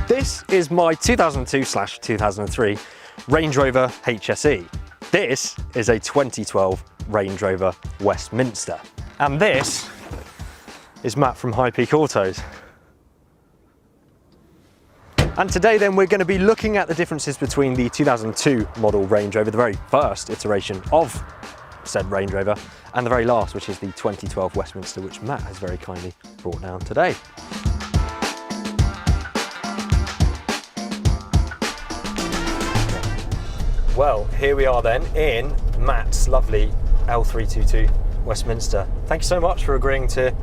This is my 2002/2003 Range Rover HSE. This is a 2012 Range Rover Westminster. And this is Matt from High Peak Autos. And today then we're going to be looking at the differences between the 2002 model Range Rover, the very first iteration of said Range Rover, and the very last, which is the 2012 Westminster, which Matt has very kindly brought down today. Well, here we are then in Matt's lovely L322 Westminster. Thank you so much for agreeing to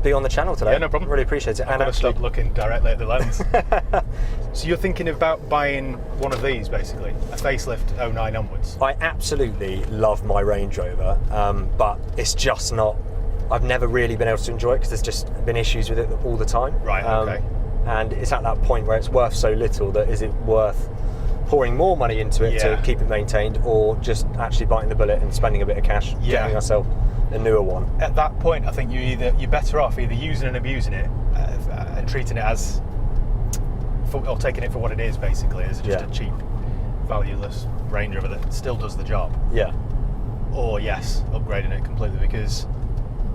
be on the channel today. Yeah, no problem. Really appreciate it. I'm going to stop looking directly at the lens. So you're thinking about buying one of these, basically, a facelift 09 onwards? I absolutely love my Range Rover, but it's just not, I've never really been able to enjoy it because there's just been issues with it all the time. Right, okay. And it's at that point where it's worth so little that is it worth pouring more money into it to keep it maintained, or just actually biting the bullet and spending a bit of cash getting ourselves a newer one. At that point, I think you're better off either using and abusing it and treating it as, or taking it for what it is, basically, as just a cheap, valueless Range Rover that still does the job. Yeah. Or yes, upgrading it completely, because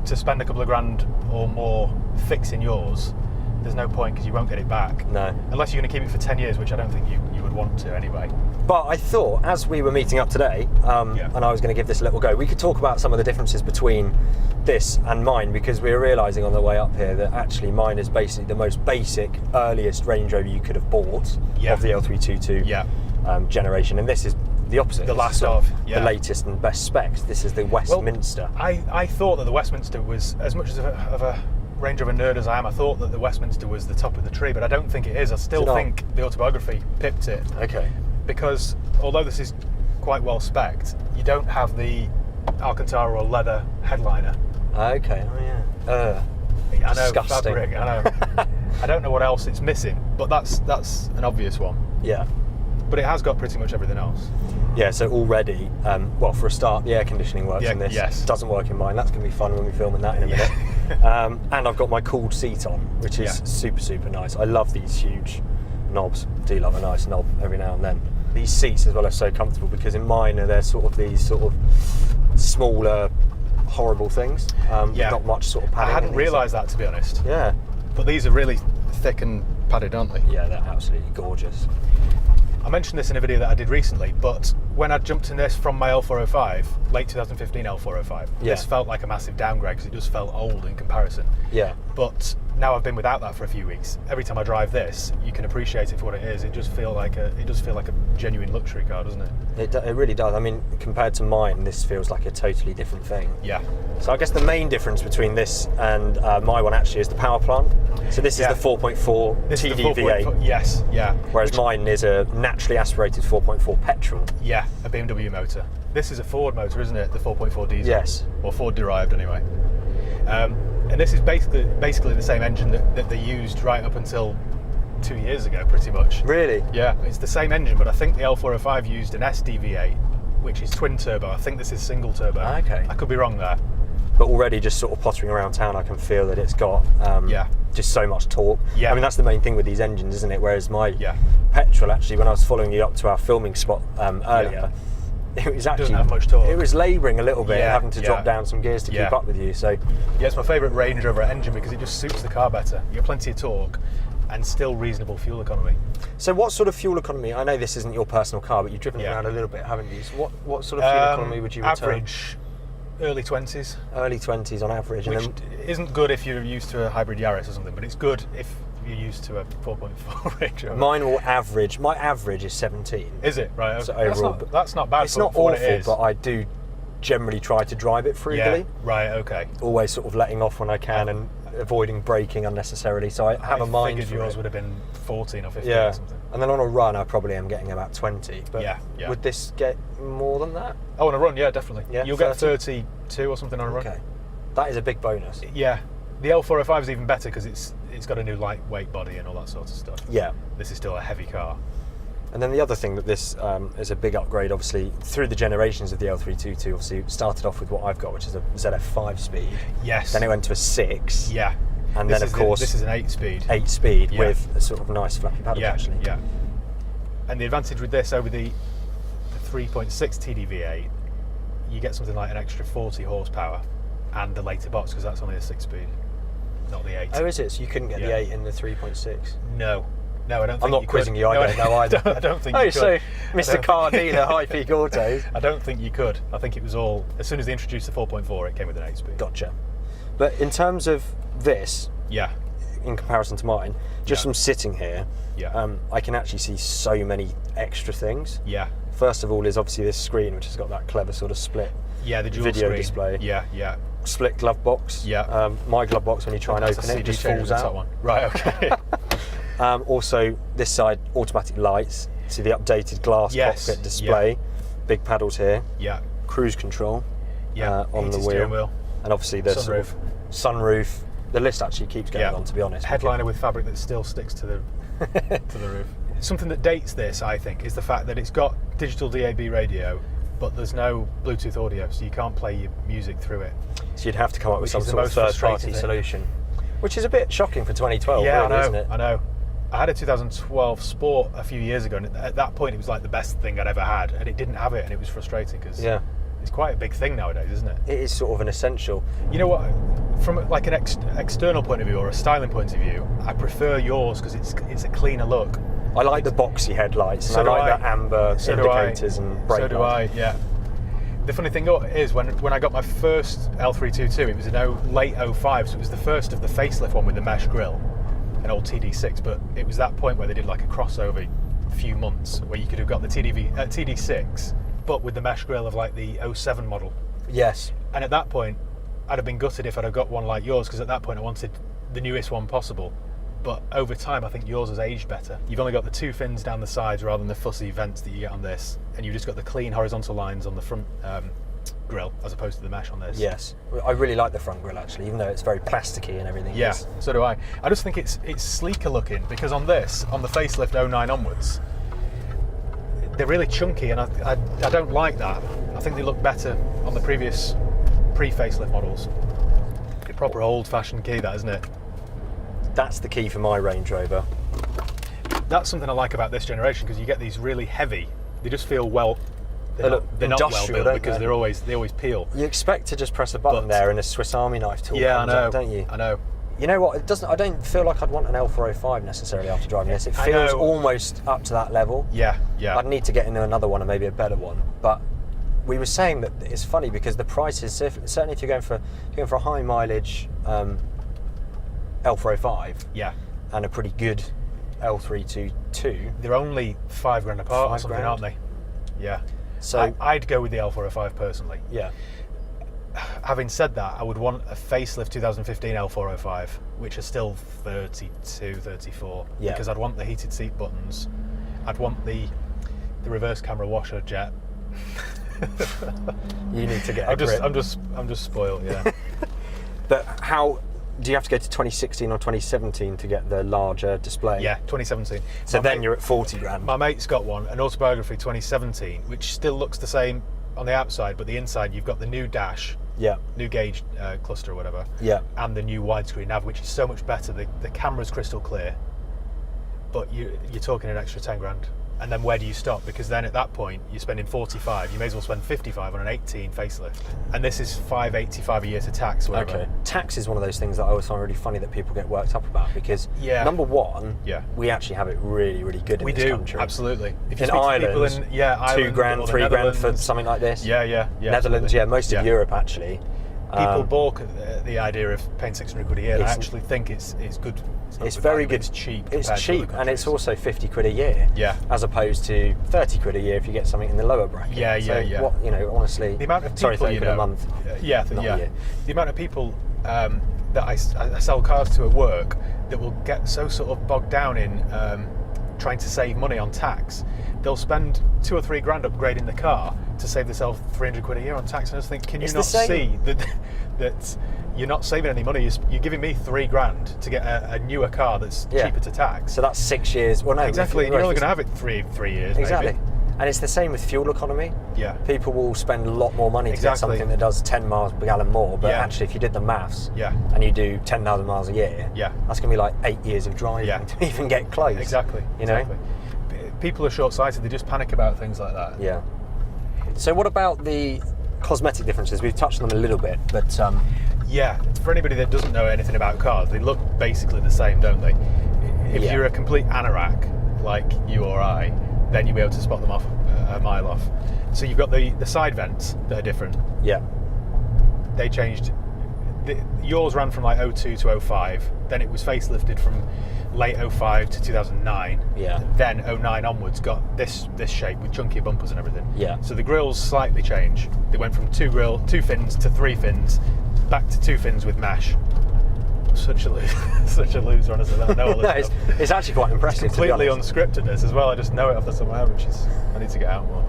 to spend a couple of grand or more fixing yours, there's no point because you won't get it back. No. Unless you're going to keep it for 10 years, which I don't think you would want to anyway. But I thought, as we were meeting up today, and I was going to give this a little go, we could talk about some of the differences between this and mine, because we were realising on the way up here that actually mine is basically the most basic, earliest Range Rover you could have bought of the L322 generation, and this is the opposite. The last of, the latest and best specs. This is the Westminster. Well, I thought that the Westminster was, as much of a Range Rover nerd as I am, I thought that the Westminster was the top of the tree, but I don't think it is. I still think the autobiography pipped it. Okay. Because although this is quite well spec'd, you don't have the Alcantara or leather headliner. Okay, oh yeah. I know, disgusting. fabric, I know. I don't know what else it's missing, but that's an obvious one. Yeah. But it has got pretty much everything else. Yeah, so already, well, for a start, the air conditioning works in this. Yes. It doesn't work in mine. That's going to be fun when we're filming that in a minute. And I've got my cooled seat on, which is super, super nice. I love these huge knobs. Do love a nice knob every now and then. These seats as well are so comfortable, because in mine they're sort of these sort of smaller, horrible things. Not much sort of padding. I hadn't realised that, to be honest. Yeah. But these are really thick and padded, aren't they? Yeah, they're absolutely gorgeous. I mentioned this in a video that I did recently, but when I jumped in this from my L405, late 2015 L405, this felt like a massive downgrade because it just felt old in comparison. Yeah. But now I've been without that for a few weeks. Every time I drive this, you can appreciate it for what it is. It does feel like a genuine luxury car, doesn't it? It really does. I mean, compared to mine, this feels like a totally different thing. Yeah. So I guess the main difference between this and my one actually is the power plant. So this is the 4.4 TDVA. Yes, yeah. Whereas mine is a naturally aspirated 4.4 petrol. Yeah, a BMW motor. This is a Ford motor, isn't it? The 4.4 diesel. Yes. Or Ford derived, anyway. And this is basically the same engine that they used right up until 2 years ago, pretty much. Really? Yeah, it's the same engine, but I think the L405 used an SDV8, which is twin turbo. I think this is single turbo. Okay. I could be wrong there. But already just sort of pottering around town, I can feel that it's got just so much torque. Yeah. I mean, that's the main thing with these engines, isn't it? Whereas my petrol, actually, when I was following you up to our filming spot earlier, it was actually, doesn't have much torque. It was labouring a little bit, having to drop down some gears to keep up with you. So yeah, it's my favourite Range Rover engine because it just suits the car better. You get plenty of torque and still reasonable fuel economy. So what sort of fuel economy? I know this isn't your personal car, but you've driven it around a little bit, haven't you? So what sort of fuel economy would you return? Average, early 20s. Early 20s on average. Which isn't good if you're used to a hybrid Yaris or something, but it's good if you're used to a 4.4 Range Rover. Mine will average. My average is 17. Is it? Right. Okay. So overall, that's not bad. It's not awful, but I do generally try to drive it frugally. Yeah. Right. Okay. Always sort of letting off when I can and avoiding braking unnecessarily. So I have a mind for yours it. would have been 14 or 15 or something. And then on a run, I probably am getting about 20. But would this get more than that? Oh, on a run, yeah, definitely. Yeah, you'll 30? get 32 or something on a run. Okay. That is a big bonus. Yeah. The L405 is even better because it's got a new lightweight body and all that sort of stuff. Yeah. This is still a heavy car. And then the other thing that this is a big upgrade, obviously, through the generations of the L322, obviously, started off with what I've got, which is a ZF5 speed. Yes. Then it went to a 6. Yeah. And then, of course, this is an 8-speed. 8-speed with a sort of nice flappy paddles, actually. Yeah. And the advantage with this over the 3.6 TDV8, you get something like an extra 40 horsepower and the later box, because that's only a 6-speed, not the 8. Oh, is it? So you couldn't get the 8 in the 3.6? No, I don't think I'm not quizzing you, I don't know either. I don't think you could. So, Mr. Car Dealer, High Peak Autos. I don't think you could. I think it was all, as soon as they introduced the 4.4, it came with an 8-speed. Gotcha. But in terms of this, in comparison to mine, just from sitting here, I can actually see so many extra things. Yeah. First of all is obviously this screen, which has got that clever sort of split the dual video screen display. Yeah. Split glove box. Yeah. My glove box, when you try and open it, just falls out. One. Right, okay. Also, this side, automatic lights. See the updated glass cockpit display. Big paddles here. Yeah. Cruise control. On the wheel. And obviously the sunroof. The list actually keeps going on, to be honest. Headliner with fabric that still sticks to the roof. Something that dates this, I think, is the fact that it's got digital DAB radio, but there's no Bluetooth audio, so you can't play your music through it. So you'd have to come up with some sort of third-party solution, which is a bit shocking for 2012, really, isn't it? I know. I had a 2012 Sport a few years ago, and at that point it was like the best thing I'd ever had, and it didn't have it, and it was frustrating because it's quite a big thing nowadays, isn't it? It is sort of an essential. You know what? From like an external point of view or a styling point of view, I prefer yours because it's a cleaner look. I like the boxy headlights, and I like the amber indicators and brake lights. So do I, yeah. The funny thing is, when I got my first L322, it was in late 05, so it was the first of the facelift one with the mesh grille, an old TD6, but it was that point where they did like a crossover few months where you could have got the TD6, but with the mesh grille of like the 07 model. Yes. And at that point, I'd have been gutted if I'd have got one like yours, because at that point I wanted the newest one possible. But over time, I think yours has aged better. You've only got the 2 fins down the sides rather than the fussy vents that you get on this, and you've just got the clean horizontal lines on the front grille as opposed to the mesh on this. Yes, I really like the front grille actually, even though it's very plasticky and everything. Yeah, so do I. I just think it's sleeker looking, because on the facelift 09 onwards, they're really chunky, and I don't like that. I think they look better on the previous pre-facelift models. A proper old-fashioned key, that, isn't it? That's the key for my Range Rover. That's something I like about this generation, because you get these really heavy. They just feel they're not well built because they always peel. You expect to just press a button there and a Swiss Army knife tool comes up, don't you? I know. You know what? It doesn't. I don't feel like I'd want an L405 necessarily after driving this. It feels almost up to that level. Yeah. I'd need to get into another one and maybe a better one. But we were saying that it's funny because the prices, certainly if you're going for a high mileage L405, and a pretty good L322, they're only $5,000 apart or something, aren't they? Yeah. So I'd go with the L405 personally. Yeah. Having said that, I would want a facelift 2015 L405, which are still 32, 34. Yeah. Because I'd want the heated seat buttons. I'd want the reverse camera washer jet. You need to get a grip. I'm just spoiled, yeah. But how do you have to go to 2016 or 2017 to get the larger display? Yeah, 2017. So then you're at $40,000. My mate's got one, an Autobiography 2017, which still looks the same on the outside, but the inside you've got the new dash, new gauge cluster or whatever, and the new widescreen nav, which is so much better. The camera's crystal clear, but you're talking an extra $10,000. And then where do you stop? Because then at that point you're spending 45. You may as well spend 55 on an 18 facelift. And this is $585 a year to tax. Or whatever. Okay. Tax is one of those things that I always find really funny that people get worked up about, because number one, we actually have it really, really good in this country. Absolutely. If you in Ireland, Ireland, $2,000, $3,000 for something like this. Yeah. Netherlands, absolutely. Most of Europe actually. People balk at the idea of paying £600 a year. And I actually think it's good. It's very good. It's cheap. It's cheap, and it's also £50 a year. Yeah. As opposed to £30 a year if you get something in the lower bracket. Yeah. What, honestly, the amount of people £30 a month. A year. The amount of people that I sell cars to at work that will get so sort of bogged down in trying to save money on tax. They'll spend $2,000 or $3,000 upgrading the car to save themselves £300 a year on tax. And I just think, can you not see that you're not saving any money? You're giving me $3,000 to get a newer car that's cheaper to tax. So that's 6 years. Well, no, exactly. You're only going to have it three years. Exactly. Maybe. And it's the same with fuel economy. Yeah. People will spend a lot more money to get something that does 10 miles per gallon more, but actually if you did the maths and you do 10,000 miles a year, that's going to be like 8 years of driving to even get close. Exactly. You know? People are short-sighted, they just panic about things like that. Yeah. So what about the cosmetic differences? We've touched on them a little bit, but... yeah, for anybody that doesn't know anything about cars, they look basically the same, don't they? If you're a complete anorak, like you or I, then you'll be able to spot them off a mile off. So you've got the side vents that are different. Yeah. They changed. Yours ran from like 02 to 05, then it was facelifted from late 05 to 2009. Yeah. Then 09 onwards got this shape with chunkier bumpers and everything. Yeah. So the grills slightly changed. They went from two fins to 3 fins, back to 2 fins with mesh. Such a loser, honestly. I know all this stuff. It's actually quite impressive. It's completely unscripted this as well. I just know it off the top of my head, which is I need to get out more.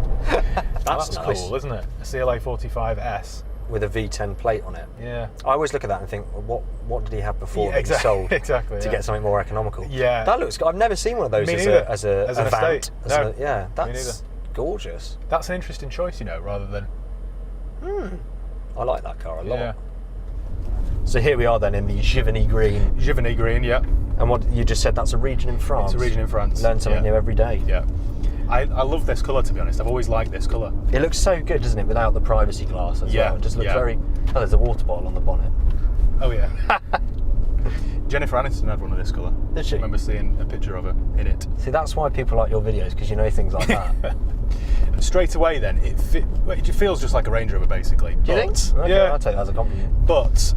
That's nice. Cool, isn't it? A CLA 45S with a V10 plate on it. Yeah. I always look at that and think, well, what did he have before that he sold to get something more economical? Yeah. That looks good. I've never seen one of those as an estate. Yeah, that's gorgeous. That's an interesting choice, you know, rather than... I like that car a lot. Yeah. So here we are then in the Givigny Green. Givigny Green, yeah. And what you just said, that's a region in France. It's a region in France. Learn something new every day. Yeah. I love this colour, to be honest. I've always liked this colour. It looks so good, doesn't it, without the privacy glass as well. It just looks very... Oh, there's a water bottle on the bonnet. Oh, yeah. Jennifer Aniston had one of this colour. Did she? I remember seeing a picture of her in it. See, that's why people like your videos, because you know things like that. Straight away then, it feels just like a Range Rover, basically. Do you think? Okay, yeah. I'll take that as a compliment. But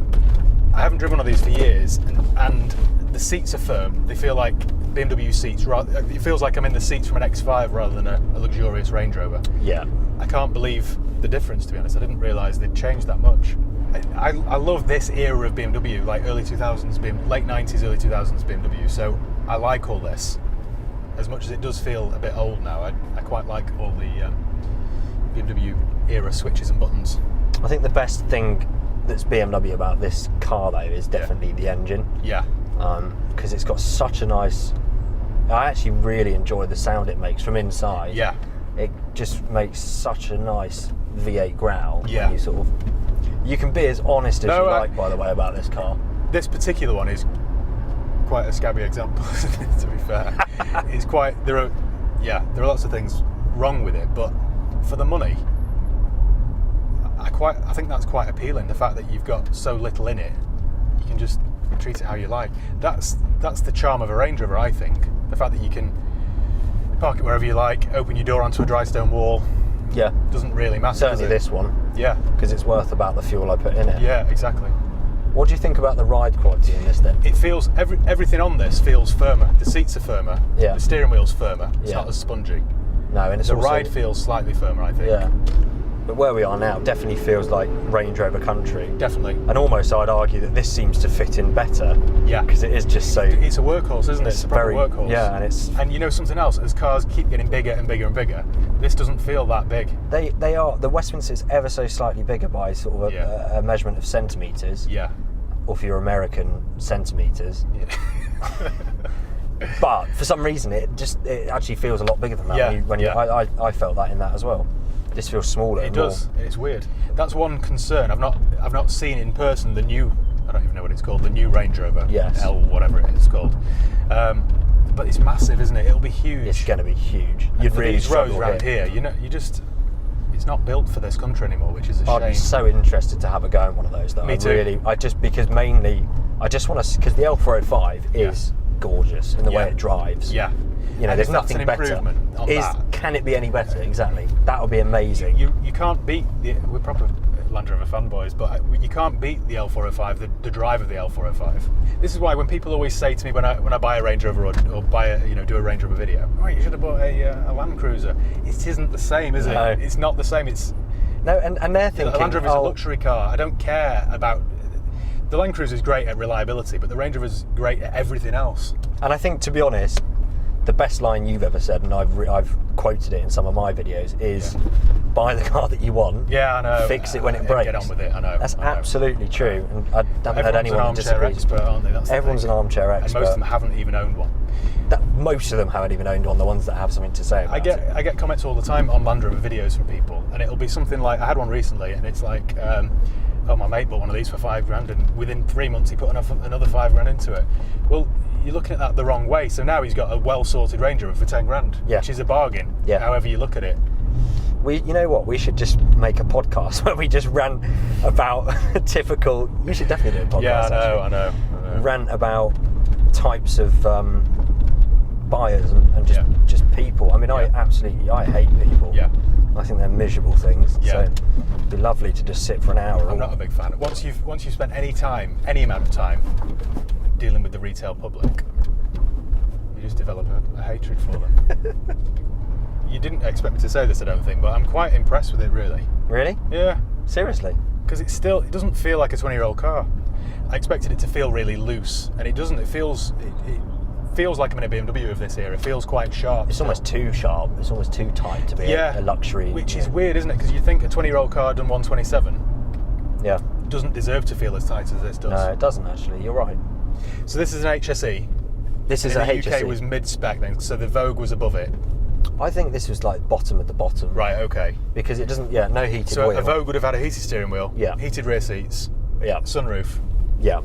I haven't driven one of these for years, and the seats are firm. They feel like BMW seats. It feels like I'm in the seats from an X5 rather than a luxurious Range Rover. Yeah. I can't believe the difference, to be honest. I didn't realise they'd changed that much. I love this era of BMW, like early 2000s, late 90s, early 2000s BMW. So I like all this. As much as it does feel a bit old now, I quite like all the BMW era switches and buttons. I think the best thing that's BMW about this car, though, is definitely the engine. Yeah. Because it's got such a nice... I actually really enjoy the sound it makes from inside. Yeah. It just makes such a nice V8 growl. Yeah. When you can be as honest as you like, by the way, about this car. This particular one is quite a scabby example, isn't it, to be fair. It's quite... There are lots of things wrong with it, but for the money, I think that's quite appealing. The fact that you've got so little in it, you can just treat it how you like. That's the charm of a Range Rover, I think. The fact that you can park it wherever you like, open your door onto a dry stone wall. Yeah. Doesn't really matter. Certainly this one. Yeah. Because it's worth about the fuel I put in it. Yeah, exactly. What do you think about the ride quality in this then? It feels, everything on this feels firmer. The seats are firmer. Yeah. The steering wheel's firmer. It's not as spongy. No, and it's the also, ride feels slightly firmer, I think. Yeah. But where we are now definitely feels like Range Rover country. Definitely. And almost I'd argue that this seems to fit in better. Yeah. Because it is just so... It's a workhorse, isn't it? It's a proper workhorse. Yeah, and you know something else, as cars keep getting bigger and bigger and bigger, this doesn't feel that big. They are. The Westminster's ever so slightly bigger by sort of a measurement of centimetres. Yeah. Or for your American centimetres. Yeah. But for some reason it actually feels a lot bigger than that. Yeah. I felt that in that as well. This feels smaller. It does. It's weird. That's one concern. I've not seen in person the new. I don't even know what it's called. The new Range Rover. Yes. L whatever it is called. But it's massive, isn't it? It'll be huge. It's going to be huge. You'd really these roads struggle around here. It's not built for this country anymore, which is a shame. I'd be so interested to have a go in one of those, though. Me too. Because the L405 is gorgeous in the way it drives. Yeah. You know, there's nothing better. Can it be any better? Exactly. That would be amazing. You can't beat we're proper Land Rover fanboys, but you can't beat the L405, the drive of the L405. This is why when people always say to me when I buy a Range Rover or buy do a Range Rover video, oh, you should have bought a Land Cruiser. It isn't the same, is it? No. It's not the same. It's no, and they're thinking the Land Rover is a luxury car. I don't care about. The Land Cruiser is great at reliability, but the Range Rover is great at everything else. And I think, to be honest, the best line you've ever said, and I've quoted it in some of my videos, is buy the car that you want. Yeah, I know. Fix it when it breaks. Get on with it. I know. That's absolutely true, and I haven't heard anyone that disagrees. Expert, aren't they? Everyone's an armchair expert. And most of them haven't even owned one. Most of them haven't even owned one. The ones that have something to say about it. I get comments all the time on Land Rover videos from people, and it'll be something like, I had one recently, and it's like, oh, my mate bought one of these for £5,000, and within 3 months he put another £5,000 into it. Well, you're looking at that the wrong way. So now he's got a well-sorted Range Rover for £10,000, which is a bargain. Yeah. However you look at it. You know what? We should just make a podcast where we just rant about typical. We should definitely do a podcast. Yeah, I know. Rant about types of buyers and just people. I mean, I hate people. Yeah. I think they're miserable things. Yeah. So it'd be lovely to just sit for an hour. I'm not a big fan. Once you've spent any amount of time dealing with the retail public, you just develop a hatred for them. You didn't expect me to say this, I don't think, but I'm quite impressed with it, really. Really? Yeah. Seriously? Because it doesn't feel like a 20-year-old car. I expected it to feel really loose, and it doesn't. It feels like I'm in a BMW of this era. It feels quite sharp. It's almost too sharp. It's almost too tight to be a luxury. Which is weird, isn't it? Because you think a 20-year-old car done 127 doesn't deserve to feel as tight as this does. No, it doesn't actually. You're right. So this is an HSE. This is a HSE. The UK was mid-spec then, so the Vogue was above it. I think this was like bottom of the bottom. Right, okay. Because it doesn't, no heated wheel. So a Vogue would have had a heated steering wheel, heated rear seats, sunroof. Yeah.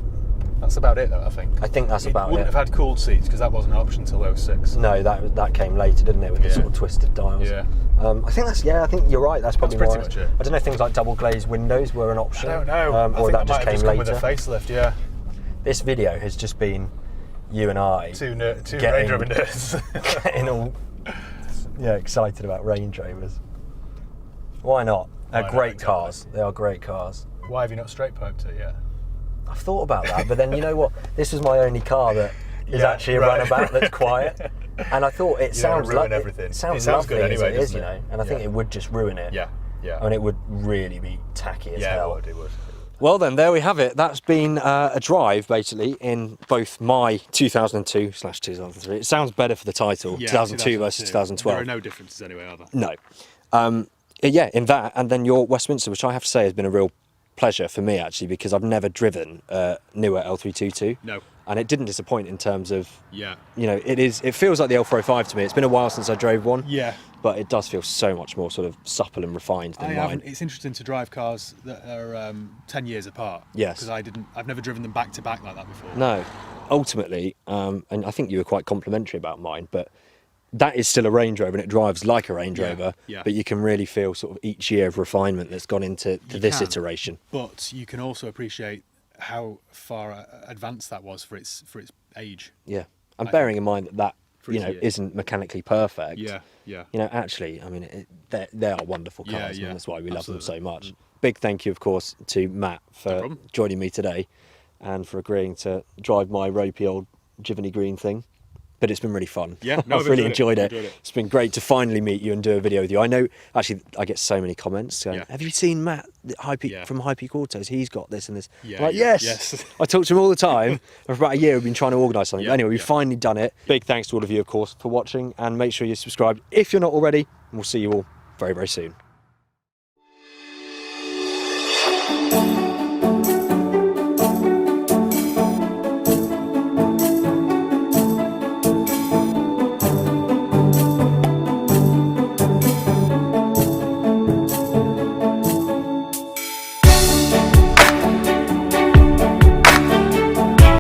That's about it, though, I think. I think that's about it. Wouldn't have had cooled seats because that wasn't an option until 06. No, that came later, didn't it, with the sort of twisted dials. Yeah. I think you're right. That's probably pretty much it. I don't know if things like double glazed windows were an option. I don't know. Or I think that just came later. With a facelift, yeah. This video has just been you and I. Two Range Rover nerds. Getting all excited about Range Rovers. Why not? They're great cars. They are great cars. Why have you not straight piped it yet? I've thought about that, but then you know what? This was my only car that is actually a runabout that's quiet, and I thought it sounds like everything. It sounds good lovely anyway, as it is, you know. And I think it would just ruin it. Yeah. I mean, it would really be tacky as hell. It would. Well then, there we have it. That's been a drive, basically, in both my 2002/2003. It sounds better for the title, 2002 versus 2012. There are no differences anyway, are there? No. In that, and then your Westminster, which I have to say has been a real pleasure for me, actually, because I've never driven a newer L322. No. And it didn't disappoint in terms of, it feels like the L405 to me. It's been a while since I drove one. Yeah. But it does feel so much more sort of supple and refined than mine. It's interesting to drive cars that are 10 years apart. Yes. Because I've never driven them back to back like that before. No. Ultimately, and I think you were quite complimentary about mine, but that is still a Range Rover and it drives like a Range Rover, but you can really feel sort of each year of refinement that's gone into this iteration. But you can also appreciate how far advanced that was for its age. Yeah. And bearing in mind that isn't mechanically perfect. Yeah. Actually, I mean, they are wonderful cars, and that's why we love them so much. Big thank you, of course, to Matt for joining me today and for agreeing to drive my ropey old Jivany Green thing. But it's been really fun. Yeah, I've really enjoyed it. It's been great to finally meet you and do a video with you. I know, actually, I get so many comments going, have you seen Matt from High Peak Autos? He's got this and this. Yeah, like, yes. I talk to him all the time. For about a year, we've been trying to organise something. But anyway, we've finally done it. Big thanks to all of you, of course, for watching. And make sure you're subscribed if you're not already. And we'll see you all very, very soon.